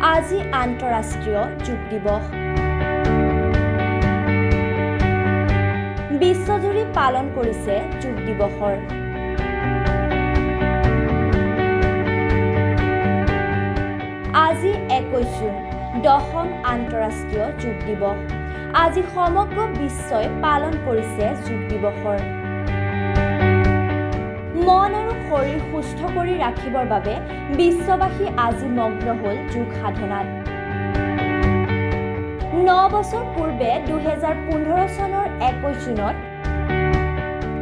আজি আন্তঃৰাষ্ট্ৰীয় যোগ দিৱস। বিশ্বজুৰি পালন কৰিছে যোগ দিৱসৰ। আজি 21 জুন, 10ম আন্তঃৰাষ্ট্ৰীয় যোগ দিৱস। আজি সমগ্ৰ বিশ্বই পালন কৰিছে যোগ দিৱসৰ। মন আৰু শৰীৰ সুস্থ কৰি ৰাখিবৰ বাবে বিশ্ববাসী আজি মগ্ন হ'ল যোগ সাধনাত। 9 বছৰ পূৰ্বে 2015 চনৰ 21 জুনত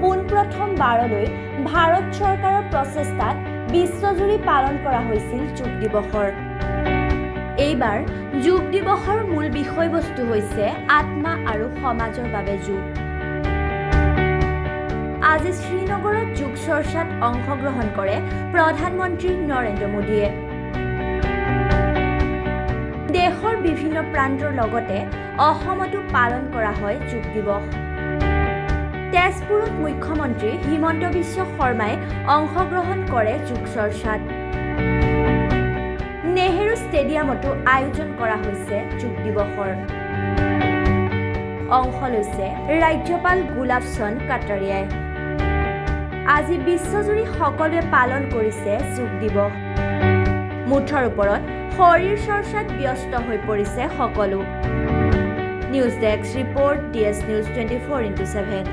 পোনপ্ৰথমবাৰলৈ ভাৰত চৰকাৰৰ প্ৰচেষ্টাত বিশ্বজুৰি পালন কৰা হৈছিল যোগ দিৱসৰ। এইবাৰ যোগ দিৱসৰ মূল বিষয়বস্তু হৈছে আত্মা আৰু সমাজৰ বাবে যোগ। আজি শ্ৰীনগৰত যোগ চৰ্চাত অংশগ্ৰহণ কৰে প্ৰধানমন্ত্ৰী নৰেন্দ্ৰ মোদীয়ে। দেশৰ বিভিন্ন প্ৰান্তৰ লগতে অসমতো পালন কৰা হয় যোগ দিৱস। তেজপুৰত মুখ্যমন্ত্ৰী হিমন্ত বিশ্ব শৰ্মাই অংশগ্ৰহণ কৰে যোগ চৰ্চাত। নেহেৰু ষ্টেডিয়ামতো আয়োজন কৰা হৈছে যোগ দিৱসৰ। অংশ লৈছে ৰাজ্যপাল গুলাব চন্দ কাটাৰিয়াই। আজি বিশ্বজুৰি সকলোৱে পালন কৰিছে যোগ দিৱস। মুঠৰ ওপৰত শৰীৰ চৰ্চাত ব্যস্ত হৈ পৰিছে সকলো। News desk report, DS News 24x7।